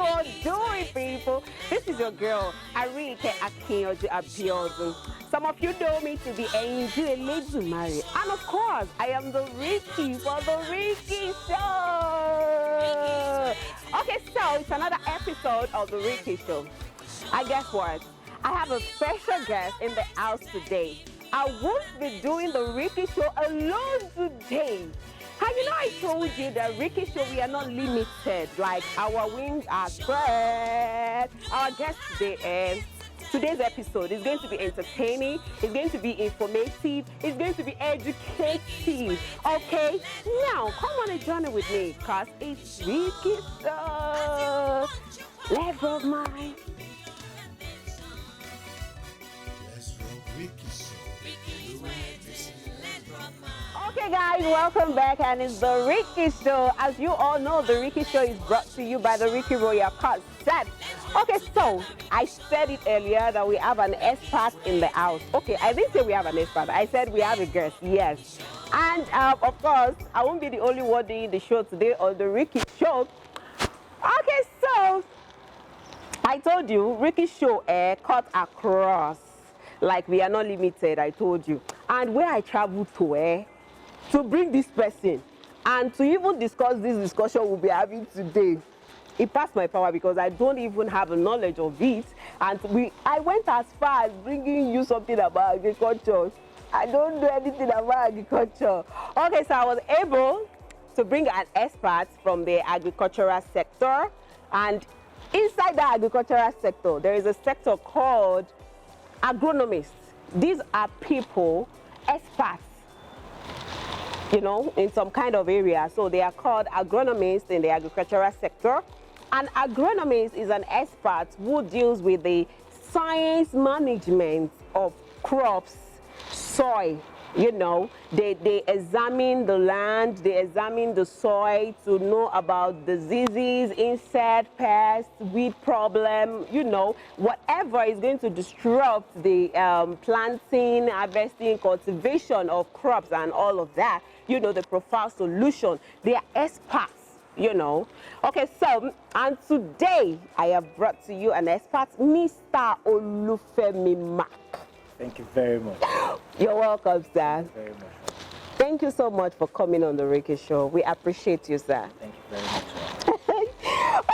you all doing, people? This is your girl, RIKKIE. Some of you know me to be EyinjuStudios. And of course, I am the Rikkie for the RIKKIE Show. Okay, so it's another episode of the RIKKIE Show. And guess what? I have a special guest in the house today. I won't be doing the RIKKIE Show alone today. And you know, I told you that RIKKIE Show, we are not limited. Like, our wings are spread. Our guest today, today's episode is going to be entertaining, it's going to be informative, it's going to be educative. Okay? Now, come on and join it with me, because it's RIKKIE Show. Let's roll mine. Okay guys, welcome back, and it's the RIKKIE Show. As you all know, the RIKKIE Show is brought to you by the RIKKIE Royal Concept. Okay, so I said it earlier that we have an expert in the house. Okay, I didn't say we have an expert, I said we have a guest, yes. And of course, I won't be the only one doing the show today on the RIKKIE Show. Okay, so I told you, RIKKIE Show cut across. Like, we are not limited, I told you. And where I traveled to bring this person and to even discuss this discussion we'll be having today, it passed my power because I don't even have a knowledge of it. And I went as far as bringing you something about agriculture. I don't know anything about agriculture. Okay, so I was able to bring an expert from the agricultural sector. And inside the agricultural sector, there is a sector called agronomists. These are people, experts, you know, in some kind of area. So they are called agronomists in the agricultural sector. An agronomist is an expert who deals with the science management of crops, soil. You know, they examine the land, they examine the soil to know about diseases, insect, pests, weed problem, you know, whatever is going to disrupt the planting, harvesting, cultivation of crops and all of that. You know, the profile solution. They are experts, you know. Okay, so, and today I have brought to you an expert, Mr. Olufemi Mark. Thank you very much. You're welcome, sir. Thank you very much. Thank you so much for coming on the RIKKIE Show. We appreciate you, sir. Thank you very much, sir.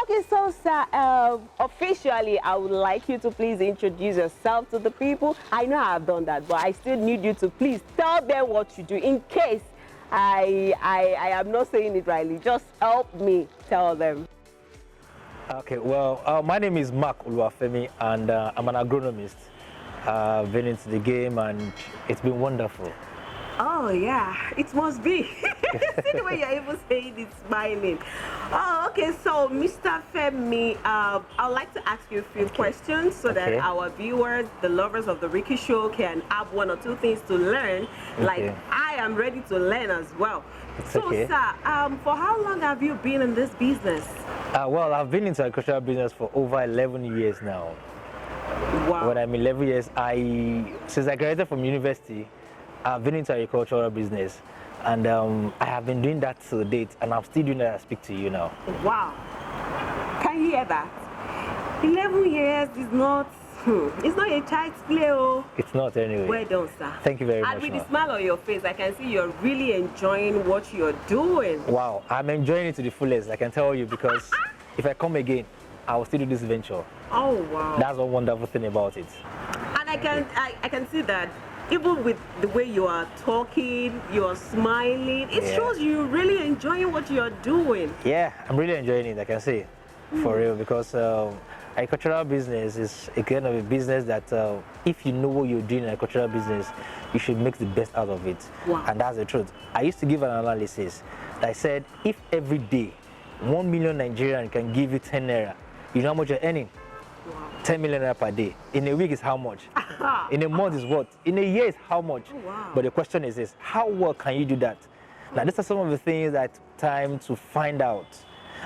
Okay, so, sir, officially, I would like you to please introduce yourself to the people. I know I've done that, but I still need you to please tell them what you do in case I am not saying it rightly. Just help me tell them. Okay, well, my name is Mark Olufemi, and I'm an agronomist. I've been into the game and it's been wonderful. Oh yeah, it must be. See the way you're even saying it, smiling. Oh, okay, so Mr. Femi, I'd like to ask you a few questions so that our viewers, the lovers of the RIKKIE Show, can have one or two things to learn. Like, I am ready to learn as well. So, sir, for how long have you been in this business? Well, I've been into agricultural business for over 11 years now. Wow. When I'm 11 years, since I graduated from university, I've been into agricultural business, and I have been doing that to date, and I'm still doing that as I speak to you now. Wow. Can you hear that? 11 years is not, it's not a child's play. Oh. It's not anyway. Well done, sir. Thank you very much. And with the smile on your face, I can see you're really enjoying what you're doing. Wow, I'm enjoying it to the fullest, I can tell you, because if I come again, I will still do this venture. Oh wow. That's one wonderful thing about it. And I can see that even with the way you are talking, you're smiling, it shows you're really enjoying what you're doing. Yeah, I'm really enjoying it, I can say, for real, because agricultural business is a kind of a business that if you know what you're doing in agricultural business, you should make the best out of it. Wow. And that's the truth. I used to give an analysis that said, if every day 1 million Nigerians can give you 10 naira, you know how much you're earning? Wow. 10 million naira per day. In a week is how much? In a month is what? In a year is how much? Oh, wow. But the question is this, how well can you do that? Now, these are some of the things that took time to find out.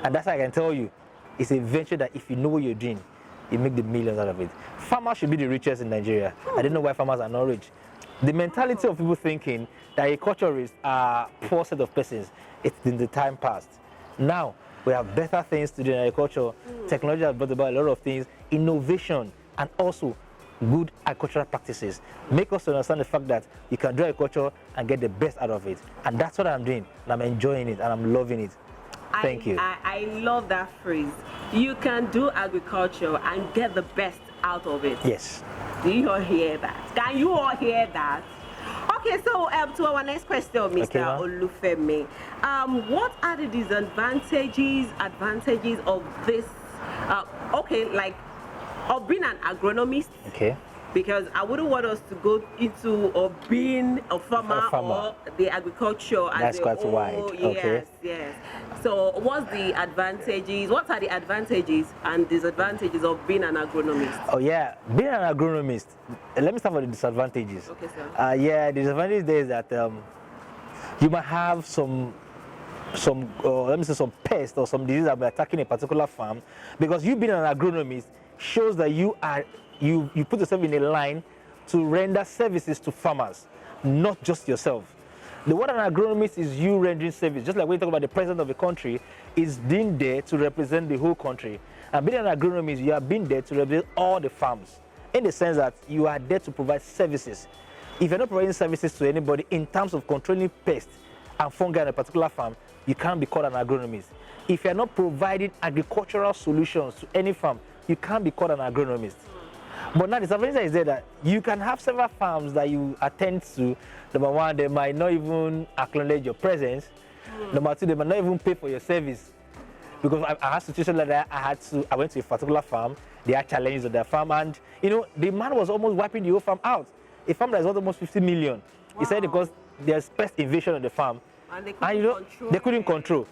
And that's why I can tell you, it's a venture that if you know what you're doing, you make the millions out of it. Farmers should be the richest in Nigeria. I don't know why farmers are not rich. The mentality of people thinking that agriculturists are a poor set of persons, it's in the time past. Now, we have better things to do in agriculture. Technology has brought about a lot of things, innovation, and also good agricultural practices. Make us understand the fact that you can do agriculture and get the best out of it. And that's what I'm doing. And I'm enjoying it and I'm loving it. Thank you. I love that phrase. You can do agriculture and get the best out of it. Yes. Do you all hear that? Can you all hear that? Okay, so to our next question, Mr. Okay, Olufemi. What are the advantages of this, of being an agronomist? Okay. Because I wouldn't want us to go into being a farmer or the agriculture as that's quite wide. Okay. Yes. So what's the advantages? What are the advantages and disadvantages of being an agronomist? Oh yeah, being an agronomist. Let me start with the disadvantages. Okay, sir. Yeah, the disadvantage there is that you might have some pests or some disease that will be attacking a particular farm, because you being an agronomist shows that you put yourself in a line to render services to farmers, not just yourself. The word an agronomist is you rendering service. Just like when you talk about the president of the country, is being there to represent the whole country. And being an agronomist, you are being there to represent all the farms, in the sense that you are there to provide services. If you're not providing services to anybody in terms of controlling pests and fungi on a particular farm, you can't be called an agronomist. If you're not providing agricultural solutions to any farm, you can't be called an agronomist. But now the disadvantage is there that you can have several farms that you attend to. Number one, they might not even acknowledge your presence. Number two, they might not even pay for your service. Because I had a situation like that. I went to a particular farm. They had challenges at their farm, and the man was almost wiping the whole farm out. A farm that is worth almost 50 million. Wow. He said because there's pest invasion on the farm, and they couldn't control.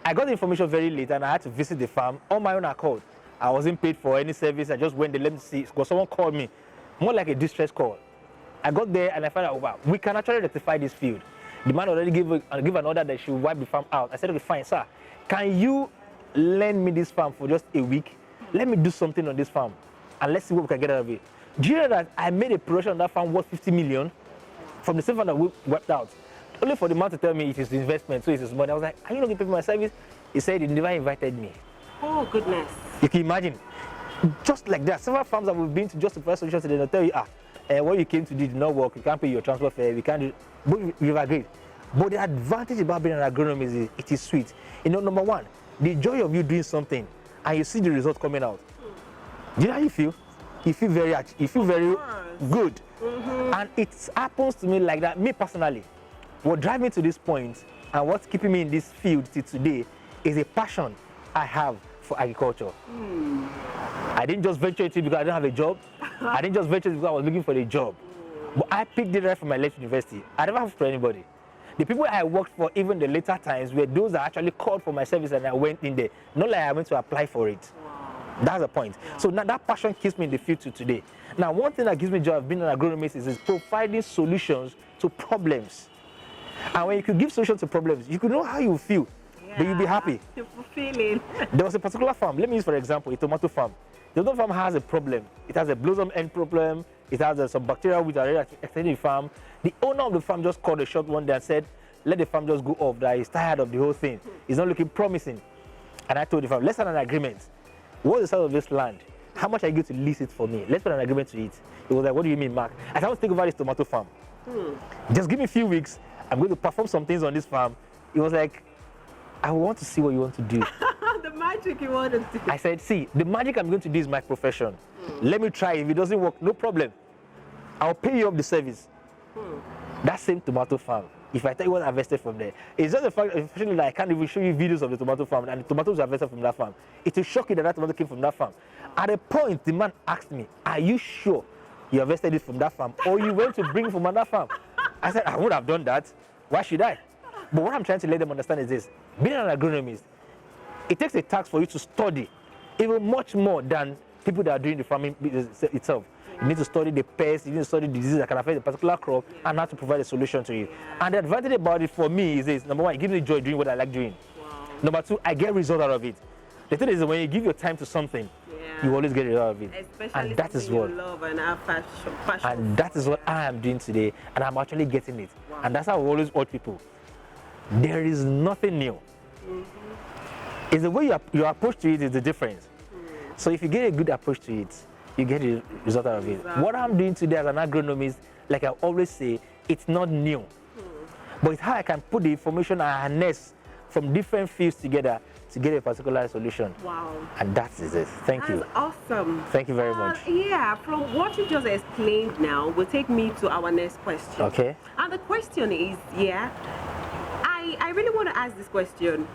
I got the information very late, and I had to visit the farm on my own accord. I wasn't paid for any service. I just went there, let me see, because someone called me, more like a distress call. I got there and I found out, wow, we can actually rectify this field. The man already gave an order that she would wipe the farm out. I said, okay, fine, sir. Can you lend me this farm for just a week? Let me do something on this farm, and let's see what we can get out of it. Do you know that I made a production on that farm worth 50 million from the same farm that we wiped out? Only for the man to tell me it is the investment, so it's his money. I was like, are you not going to pay for my service? He said he never invited me. Oh, goodness. You can imagine. Just like that, several farms that we've been to just to provide solutions, they'll tell you, what you came to do did not work, you can't pay your transport fare, we can't do. But we've agreed. But the advantage about being an agronomist is it is sweet. Number one, the joy of you doing something and you see the result coming out. Do you know how you feel? You feel very good. Mm-hmm. And it happens to me like that. Me personally, what drives me to this point and what's keeping me in this field till today is a passion I have for agriculture. I didn't just venture into it because I didn't have a job. I didn't just venture into it because I was looking for a job. But I picked it right from my left university. I never asked for anybody. The people I worked for, even the later times, were those that actually called for my service and I went in there. Not like I went to apply for it. Wow. That's the point. Wow. So now that passion keeps me in the field to today. Now, one thing that gives me joy of being an agronomist is providing solutions to problems. And when you could give solutions to problems, you could know how you feel. But you'll be happy. You're fulfilling. There was a particular farm. Let me use, for example, a tomato farm. The tomato farm has a problem. It has a blossom end problem. It has some bacteria which are already extending the farm. The owner of the farm just called a shot one day and said, let the farm just go off, that he's tired of the whole thing. It's not looking promising. And I told the farm, let's sign an agreement. What's the size of this land? How much are you going to lease it for me? Let's put an agreement to it. He was like, what do you mean, Mark? I said, I want to take over this tomato farm. Just give me a few weeks. I'm going to perform some things on this farm. He was like, I want to see what you want to do. The magic you want to do. I said, see, the magic I'm going to do is my profession. Let me try. If it doesn't work, no problem. I'll pay you up the service. That same tomato farm, if I tell you what I invested from there, it's just the fact that I can't even show you videos of the tomato farm and the tomatoes I invested from that farm. It will shock you that tomato came from that farm. At a point, the man asked me, are you sure you invested it from that farm or you went to bring it from another farm? I said, I would have done that. Why should I? But what I'm trying to let them understand is this. Being an agronomist, it takes a task for you to study even much more than people that are doing the farming business itself. You need to study the pests, you need to study the diseases that can affect a particular crop and how to provide a solution to it. And the advantage about it for me is this. Number one, it gives me joy doing what I like doing. Wow. Number two, I get results out of it. The thing is, when you give your time to something, you always get a result out of it. Especially and that is what, love and have passion. And that is what I am doing today, and I'm actually getting it. Wow. And that's how I always urge people. There is nothing new. It's the way you approach to it is the difference. So if you get a good approach to it, you get a result out of it. Exactly. What I'm doing today as an agronomist, like I always say, it's not new. But it's how I can put the information I harness from different fields together to get a particular solution. Wow. And that is it. Thank you. That's awesome. Thank you very much. Yeah, from what you just explained now will take me to our next question. Okay. And the question is, I really want to ask this question.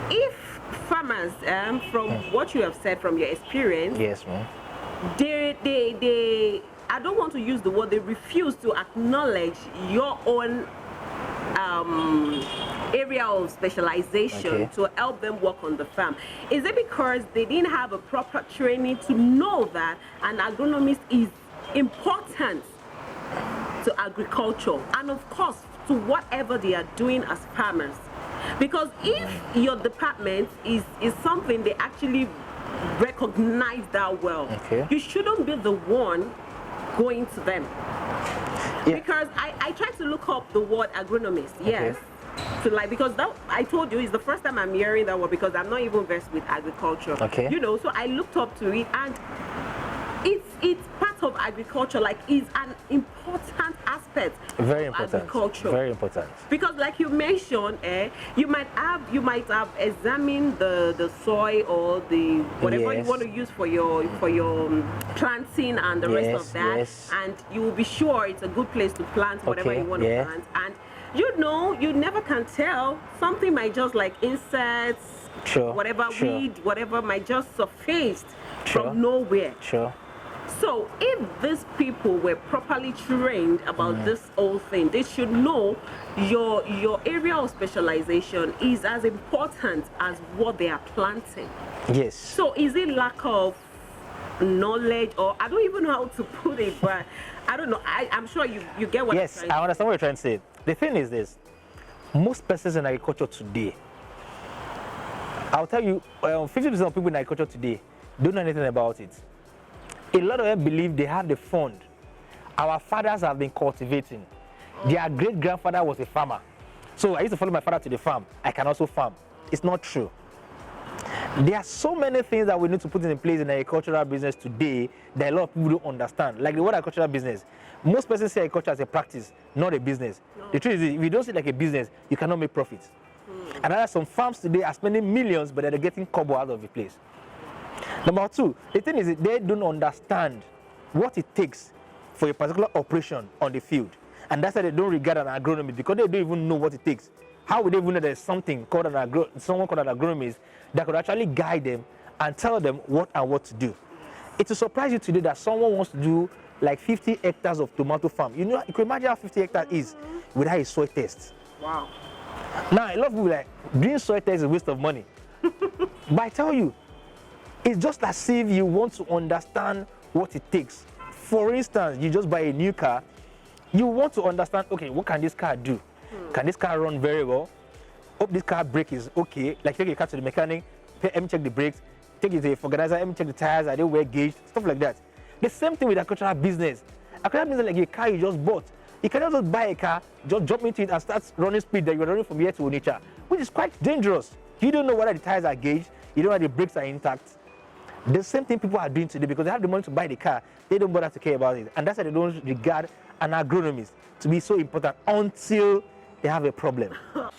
If farmers, from what you have said from your experience, Yes, ma'am. they I don't want to use the word, they refuse to acknowledge your own area of specialization to help them work on the farm. Is it because they didn't have a proper training to know that an agronomist is important to agriculture and of course to whatever they are doing as farmers? Because if your department is something they actually recognize that well, you shouldn't be the one going to them. Because I tried to look up the word agronomist, yes. So like, because that, I told you, it's the first time I'm hearing that word because I'm not even versed with agriculture. You know, so I looked up to it and it's part of agriculture, like it's an important aspect Very of important. agriculture. Very important. Because like you mentioned, you might have examined the soil or the whatever you want to use for your planting and the rest of that, and you will be sure it's a good place to plant whatever you want to plant. And you know, you never can tell, something might just like insects, whatever weed, whatever might just surface from nowhere. So if these people were properly trained about this whole thing, they should know your area of specialization is as important as what they are planting. Yes. So is it lack of knowledge, or I don't even know how to put it, but I don't know. I'm sure you get what I'm trying to say. I understand what you're trying to say. The thing is this, most persons in agriculture today, I'll tell you, 50% of people in agriculture today don't know anything about it. A lot of them believe they have the fund. Our fathers have been cultivating. Their great-grandfather was a farmer. So I used to follow my father to the farm. I can also farm. It's not true. There are so many things that we need to put in place in the agricultural business today that a lot of people don't understand. Like the word agricultural business. Most persons see agriculture as a practice, not a business. The truth is, if you don't see it like a business, you cannot make profits. And there are some farms today are spending millions, but they're getting kobo out of the place. Number two, the thing is that they don't understand what it takes for a particular operation on the field. And that's why they don't regard an agronomist, because they don't even know what it takes. How would they even know there's something called someone called an agronomist that could actually guide them and tell them what and what to do? It will surprise you today that someone wants to do like 50 hectares of tomato farm. You know, you can imagine how 50 hectares is without a soil test. Wow. Now, a lot of people like, doing soil test is a waste of money. But I tell you, it's just as if you want to understand what it takes. For instance, you just buy a new car, you want to understand, okay, what can this car do? Can this car run very well? Hope this car brake is okay. Like take your car to the mechanic, let me check the brakes, take it to the organizer, let me check the tires, are they well gauged, stuff like that. The same thing with agricultural business. Agricultural business like a car you just bought. You cannot just buy a car, just jump into it and start running speed that you're running from here to Onitsha, which is quite dangerous. You don't know whether the tires are gauged, you don't know whether the brakes are intact. The same thing people are doing today because they have the money to buy the car, they don't bother to care about it. And that's why they don't regard an agronomist to be so important until they have a problem. Oh,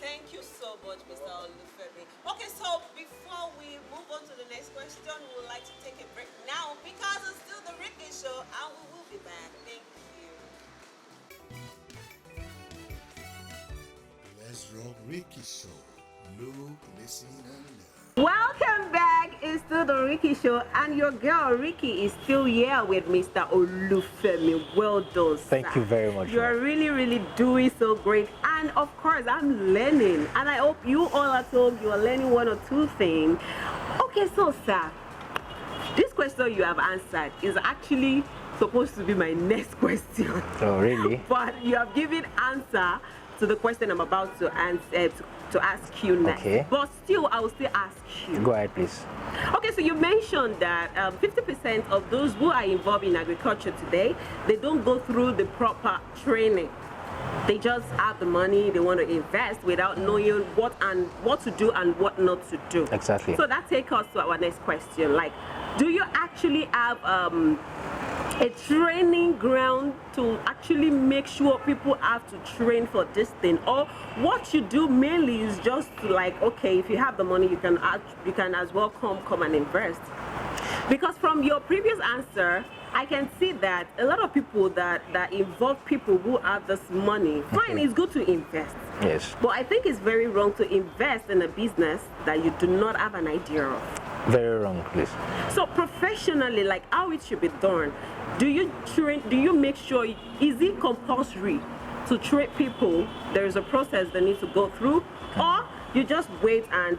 thank you so much, Mr. Olufemi. Okay, so before we move on to the next question, we would like to take a break now because it's still the Rikkie Show and we will be back. Thank you. Let's rock Rikkie Show. Look, listen, and learn. Welcome back. It's still the Rikkie Show, and your girl Rikkie is still here with Mr. Olufemi. Well done, sir. Thank you very much. You are really, really doing so great, and of course, I'm learning, and I hope you all at home you are learning one or two things. Okay, so sir, this question you have answered is actually supposed to be my next question. Oh, really? But you have given answer to the question I'm about to answer to ask you next. Okay. But still, I will still ask you. Go ahead, please. Okay, so you mentioned that 50% of those who are involved in agriculture today, they don't go through the proper training. they just have the money, they want to invest without knowing what to do and what not to do. Exactly. So that takes us to our next question. Like, do you actually have a training ground to actually make sure people have to train for this thing, or what you do mainly is just to, like, okay, if you have the money, you can as well come and invest? Because from your previous answer, I can see that a lot of people that involve people who have this money, fine, it's good to invest. Yes. But I think it's very wrong to invest in a business that you do not have an idea of. Very wrong, please. So professionally, like how it should be done, do you make sure, is it compulsory to train people? There is a process they need to go through, or you just wait and,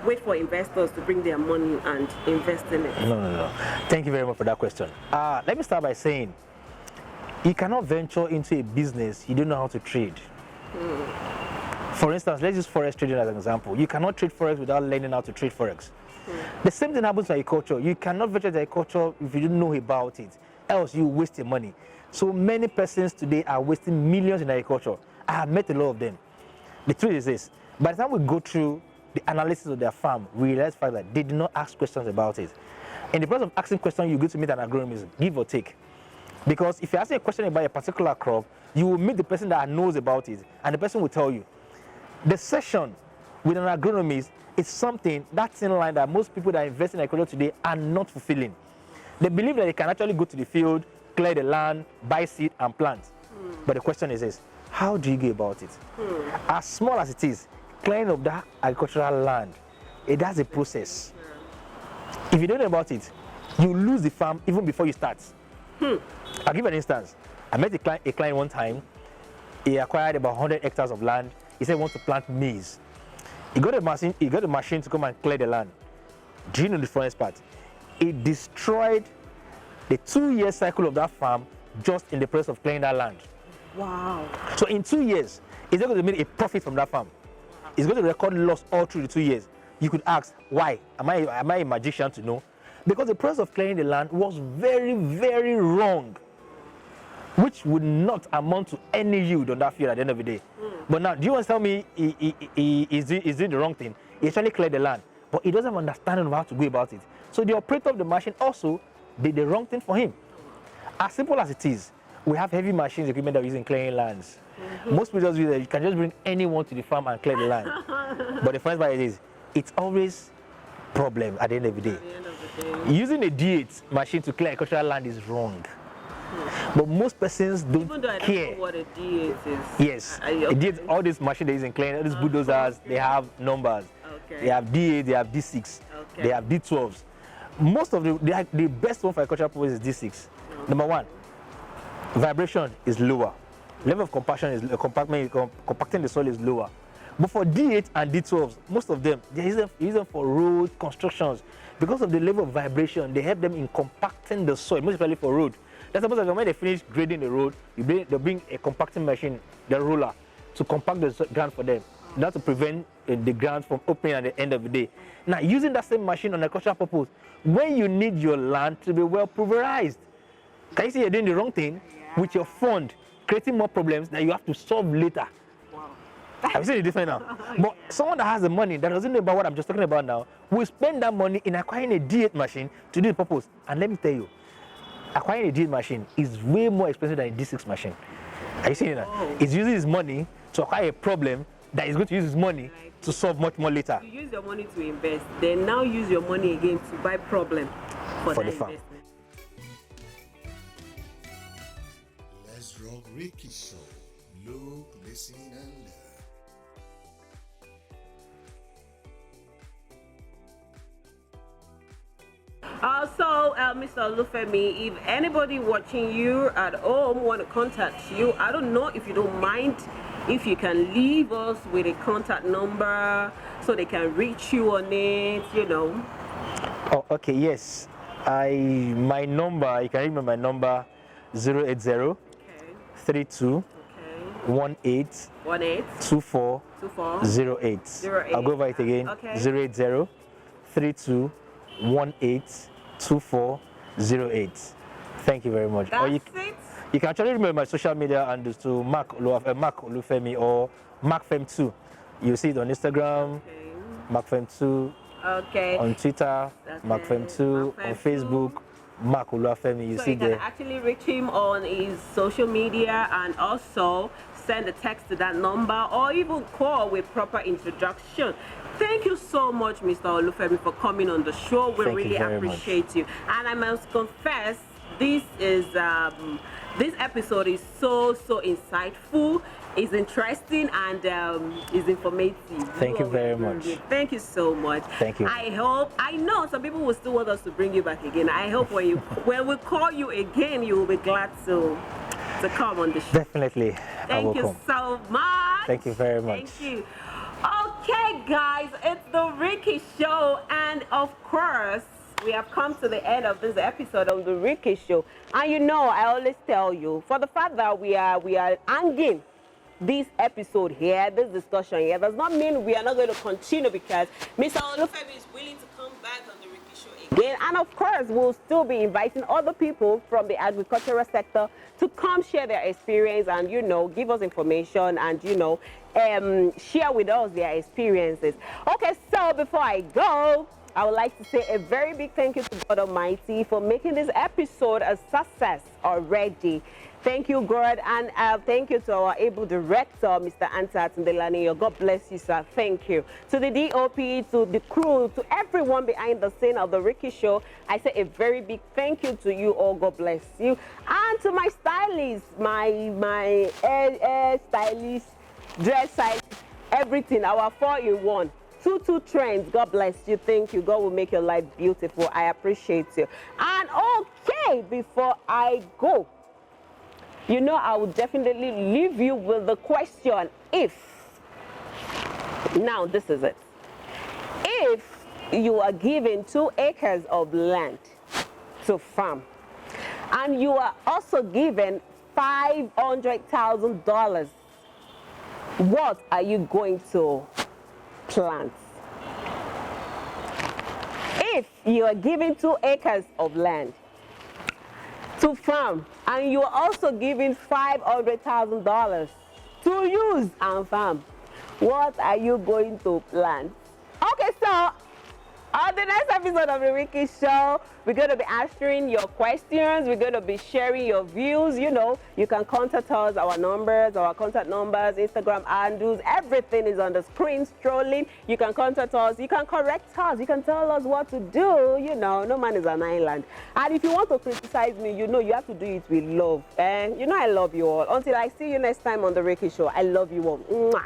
wait for investors to bring their money and invest in it? No. Thank you very much for that question. Let me start by saying, you cannot venture into a business you don't know how to trade. For instance, let's use forex trading as an example. You cannot trade forex without learning how to trade forex. The same thing happens to agriculture. You cannot venture into agriculture if you don't know about it, else you waste your money. So many persons today are wasting millions in agriculture. I have met a lot of them. The truth is this: by the time we go through the analysis of their farm, we realize the fact that they did not ask questions about it. In the process of asking questions, you go to meet an agronomist, give or take. Because if you're asking a question about a particular crop, you will meet the person that knows about it, and the person will tell you. The session with an agronomist is something that's in line that most people that invest in agriculture today are not fulfilling. They believe that they can actually go to the field, clear the land, buy seed, and plant. But the question is this: how do you go about it? As small as it is, clearing of that agricultural land, it has a process. If you don't know about it, you lose the farm even before you start. I'll give an instance. I met a client one time. He acquired about 100 hectares of land. He said he wants to plant maize. He got a machine to come and clear the land. Do you know the funniest part? It destroyed the 2-year cycle of that farm just in the process of clearing that land. Wow. So in 2 years, he's not going to make a profit from that farm. He's going to record loss all through the 2 years. You could ask, why? Am I a magician to know? Because the process of clearing the land was very, very wrong, which would not amount to any yield on that field at the end of the day. But now, do you want to tell me he's doing the wrong thing? He actually cleared the land, but he doesn't understand how to go about it. So the operator of the machine also did the wrong thing for him. As simple as it is, we have heavy machines, equipment that we use in clearing lands. Most people just use it. You can just bring anyone to the farm and clear the land. But the first part is, it's always problem at the end of the day. Using a D8 machine to clear agricultural land is wrong. But most persons don't Even though I care. don't know what a D8 is. Yes, D8, all these machines that is in clearing, all these bulldozers, they have numbers. Okay. They have D8, they have D6, they have D12s. Most of the best one for agricultural purposes is D6. Number one, vibration is lower. Level of compaction is compacting the soil is lower. But for D8 and D12s, most of them, they use them for road constructions. Because of the level of vibration, they help them in compacting the soil, most especially for road. That's supposed to when they finish grading the road, they bring a compacting machine, the roller, to compact the ground for them. That's to prevent the ground from opening at the end of the day. Now, using that same machine on agricultural purpose, when you need your land to be well pulverized, can you see you're doing the wrong thing with your fund, creating more problems that you have to solve later? Have you seen the difference now? But someone that has the money, that doesn't know about what I'm just talking about now, will spend that money in acquiring a D8 machine to do the purpose. And let me tell you, acquiring a D8 machine is way more expensive than a D6 machine. Are you seeing that? He's using his money to acquire a problem that he's going to use his money to solve much more later. You use your money to invest, then now use your money again to buy problem for that the farm. investment. Let's rock Rikkie Show. Look, listen, and learn. Mr. Olufemi, if anybody watching you at home want to contact you, I don't know if you don't mind if you can leave us with a contact number so they can reach you on it, Oh, okay, yes. My number, you can remember my number, 080 32 18 24 08. I'll go over it again. Okay. 080 32 18 24 08. Thank you very much. That's it. You can actually remember my social media handles to Mark Olufemi or MarkFem2. You see it on Instagram, Okay. MarkFem2, Okay. on Twitter, That's MarkFem2, it. on MarkFem2. Facebook, Mark Olufemi. You So see you can there. actually reach him on his social media and also send a text to that number or even call with proper introduction. Thank you so much, Mr. Olufemi, for coming on the show. We Thank you really very much. appreciate you. And I must confess, this episode is so insightful. It's interesting and is informative. Thank you very much. Thank you so much. Thank you. I know some people will still want us to bring you back again. I hope when we call you again, you will be glad to come on the show. Definitely. I will Thank you come. so much. Thank you very much. Thank you. Okay, guys, it's the Rikkie Show, and of course, we have come to the end of this episode of the Rikkie Show. And you know, I always tell you, for the fact that we are hanging this episode here, this discussion here, does not mean we are not going to continue, because Mr. Olufemi is willing to come back on the Rikkie Show again. And of course, we'll still be inviting other people from the agricultural sector to come share their experience and, you know, give us information and, you know, share with us their experiences. Okay, so before I go, I would like to say a very big thank you to God Almighty for making this episode a success already. Thank you, God, and thank you to our able director, Mr. Ansat Ndelani. God bless you, sir. Thank you. To the DOP, to the crew, to everyone behind the scene of the Rikkie Show, I say a very big thank you to you all. God bless you. And to my stylist, my hair stylist, dress stylist, everything, our 4-in-1. 2 trends. God bless you. Thank you. God will make your life beautiful. I appreciate you. And okay, before I go, you know, I will definitely leave you with the question, if, now this is it, if you are given 2 acres of land to farm and you are also given $500,000, what are you going to plant? If you are given 2 acres of land to farm and you are also given $500,000 to use and farm, what are you going to plant? Okay, so on the next episode of the Rikkie Show, we're going to be answering your questions. We're going to be sharing your views. You know, you can contact us, our numbers, our contact numbers, Instagram handles, everything is on the screen strolling. You can contact us. You can correct us. You can tell us what to do. You know, no man is an island. And if you want to criticize me, you know, you have to do it with love. And you know, I love you all. Until I see you next time on the Rikkie Show, I love you all. Mwah.